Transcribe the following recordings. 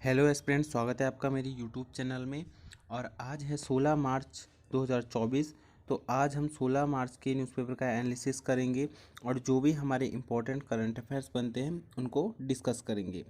Hello aspirant, स्वागत है आपका मेरी यूट्यूब चैनल में। और आज है 16 मार्च 2024। तो आज हम 16 मार्च के न्यूज़पेपर का एनालिसिस करेंगे और जो भी हमारे इम्पोर्टेंट करंट अफेयर्स बनते हैं उनको डिस्कस करेंगे।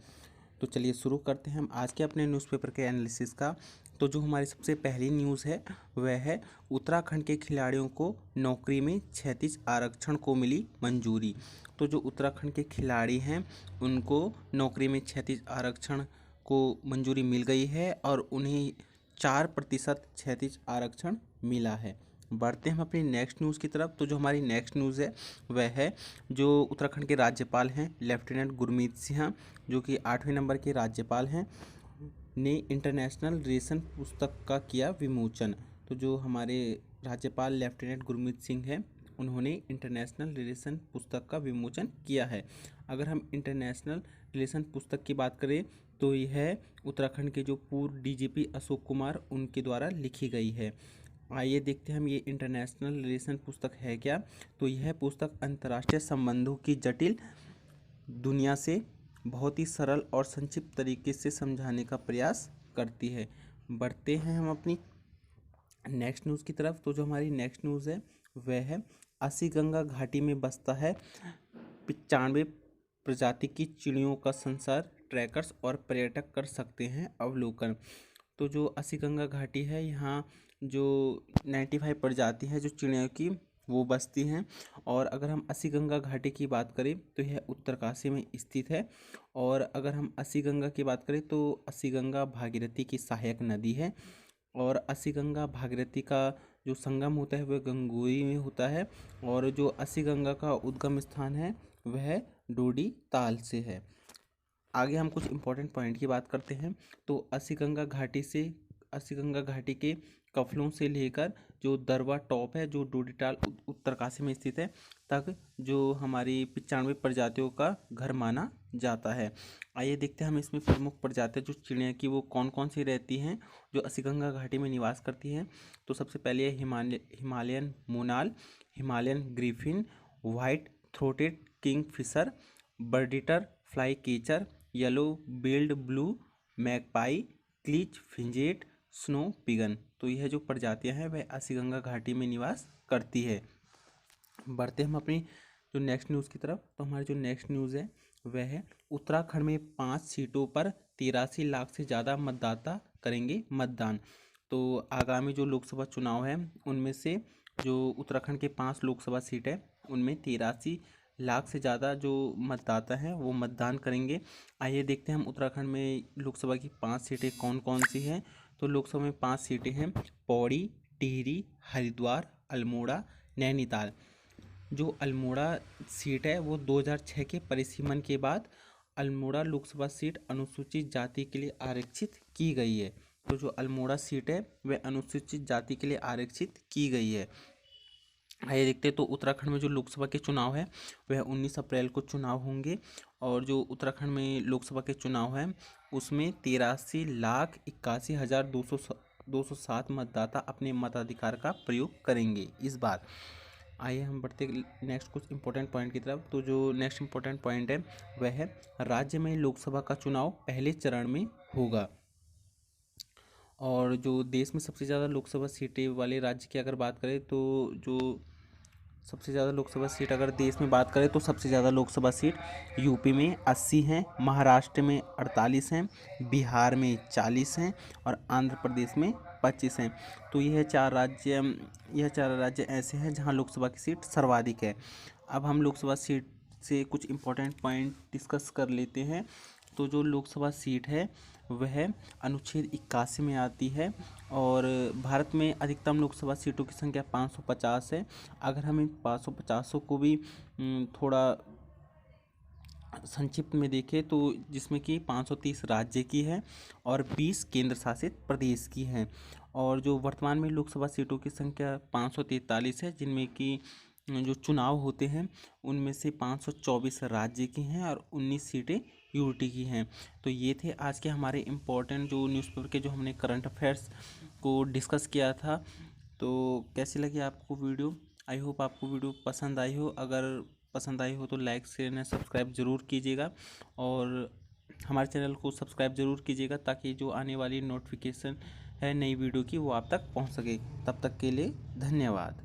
तो चलिए शुरू करते हैं हम आज के अपने न्यूज़पेपर के एनालिसिस का। तो जो हमारी सबसे पहली न्यूज़ है वह है उत्तराखंड के खिलाड़ियों को नौकरी में 36 आरक्षण को मिली मंजूरी। तो जो उत्तराखंड के खिलाड़ी हैं उनको नौकरी में 36 आरक्षण को मंजूरी मिल गई है और उन्हें 4% 36 आरक्षण मिला है। बढ़ते हैं हम अपनी नेक्स्ट न्यूज़ की तरफ। तो जो हमारी नेक्स्ट न्यूज़ है वह है जो उत्तराखंड के राज्यपाल हैं लेफ्टिनेंट गुरमीत सिंह, जो कि 8वें नंबर के राज्यपाल हैं, ने इंटरनेशनल रिलेशन पुस्तक का किया विमोचन। तो जो हमारे राज्यपाल लेफ्टिनेंट गुरमीत सिंह हैं उन्होंने इंटरनेशनल रिलेशन पुस्तक का विमोचन किया है। अगर हम इंटरनेशनल रिलेशन पुस्तक की बात करें तो यह उत्तराखंड के जो पूर्व डीजीपी अशोक कुमार उनके द्वारा लिखी गई है। आइए देखते हैं हम ये इंटरनेशनल रिलेशन पुस्तक है क्या। तो यह पुस्तक अंतर्राष्ट्रीय संबंधों की जटिल दुनिया से बहुत ही सरल और संक्षिप्त तरीके से समझाने का प्रयास करती है। बढ़ते हैं हम अपनी नेक्स्ट न्यूज़ की तरफ। तो जो हमारी नेक्स्ट न्यूज़ है वह है अस्सी गंगा घाटी में बसता है 95 प्रजाति की चिड़ियों का संसार, ट्रैकर्स और पर्यटक कर सकते हैं अवलोकन। तो जो अस्सी गंगा घाटी है यहाँ जो 95 प्रजाति है जो चिड़ियों की वो बसती हैं। और अगर हम अस्सी गंगा घाटी की बात करें तो यह उत्तरकाशी में स्थित है। और अगर हम अस्सी गंगा की बात करें तो अस्सी गंगा भागीरथी की सहायक नदी है। और अस्सी गंगा भागीरथी का जो संगम होता है वह गंगोई में होता है। और जो अस्सी गंगा का उद्गम स्थान है वह डोडी ताल से है। आगे हम कुछ इंपॉर्टेंट पॉइंट की बात करते हैं। तो अस्सी गंगा घाटी के कफलों से लेकर जो दरवा टॉप है जो डोडीताल उत्तरकाशी में स्थित है तक जो हमारी 95 प्रजातियों का घर माना जाता है। आइए देखते हैं हम इसमें प्रमुख प्रजातियां जो चिड़िया की वो कौन कौन सी रहती हैं जो अस्सी गंगा घाटी में निवास करती हैं। तो सबसे पहले है Himalayan monal, Himalayan griffon, white throated kingfisher, verditer flycatcher, yellow billed blue magpie, Kalij pheasant, snow pigeon. तो यह जो प्रजातियां हैं वह अस्सी गंगा घाटी में निवास करती है। बढ़ते हम अपनी जो नेक्स्ट न्यूज़ की तरफ। तो हमारी जो नेक्स्ट न्यूज़ है वह है उत्तराखंड में 5 सीटों पर 83 लाख से ज़्यादा मतदाता करेंगे मतदान। तो आगामी जो लोकसभा चुनाव है उनमें से जो उत्तराखंड के 5 लोकसभा सीट है उनमें 83 लाख से ज़्यादा जो मतदाता हैं वो मतदान करेंगे। आइए देखते हैं हम उत्तराखंड में लोकसभा की 5 सीटें कौन कौन सी हैं। तो लोकसभा में 5 सीटें हैं पौड़ी, टिहरी, हरिद्वार, अल्मोड़ा, नैनीताल। जो अल्मोड़ा सीट है वो 2006 के परिसीमन के बाद अल्मोड़ा लोकसभा सीट अनुसूचित जाति के लिए आरक्षित की गई है। तो जो अल्मोड़ा सीट है वह अनुसूचित जाति के लिए आरक्षित की गई है। आइए देखते हैं। तो उत्तराखंड में जो लोकसभा के चुनाव है वह 19 अप्रैल को चुनाव होंगे। और जो उत्तराखंड में लोकसभा के चुनाव है उसमें 83,81,207 मतदाता अपने मताधिकार का प्रयोग करेंगे इस बार। आइए हम बढ़ते नेक्स्ट कुछ इंपॉर्टेंट पॉइंट की तरफ। तो जो नेक्स्ट इंपॉर्टेंट पॉइंट है वह है राज्य में लोकसभा का चुनाव पहले चरण में होगा। और जो देश में सबसे ज़्यादा लोकसभा सीटें वाले राज्य की अगर बात करें तो जो सबसे ज़्यादा लोकसभा सीट अगर देश में बात करें तो सबसे ज़्यादा लोकसभा सीट यूपी में 80 हैं, महाराष्ट्र में 48 हैं, बिहार में 40 हैं और आंध्र प्रदेश में 25 हैं। तो यह चार राज्य ऐसे हैं जहां लोकसभा की सीट सर्वाधिक है। अब हम लोकसभा सीट से कुछ इंपॉर्टेंट पॉइंट डिस्कस कर लेते हैं। तो जो लोकसभा सीट है वह अनुच्छेद 81 में आती है। और भारत में अधिकतम लोकसभा सीटों की संख्या 550 है। अगर हम इन 550 को भी थोड़ा संक्षिप्त में देखें तो जिसमें कि 530 राज्य की है और 20 केंद्र शासित प्रदेश की हैं। और जो वर्तमान में लोकसभा सीटों की संख्या 543 है जिनमें कि जो चुनाव होते हैं उनमें से 524 राज्य की हैं और 19 सीटें यूटी की हैं। तो ये थे आज के हमारे इम्पोर्टेंट जो न्यूज़पेपर के जो हमने करंट अफेयर्स को डिस्कस किया था। तो कैसी लगी आपको वीडियो? आई होप आपको वीडियो पसंद आई हो। अगर पसंद आई हो तो लाइक शेयर एंड सब्सक्राइब ज़रूर कीजिएगा। और हमारे चैनल को सब्सक्राइब ज़रूर कीजिएगा ताकि जो आने वाली नोटिफिकेशन है नई वीडियो की वो आप तक पहुंच सके। तब तक के लिए धन्यवाद।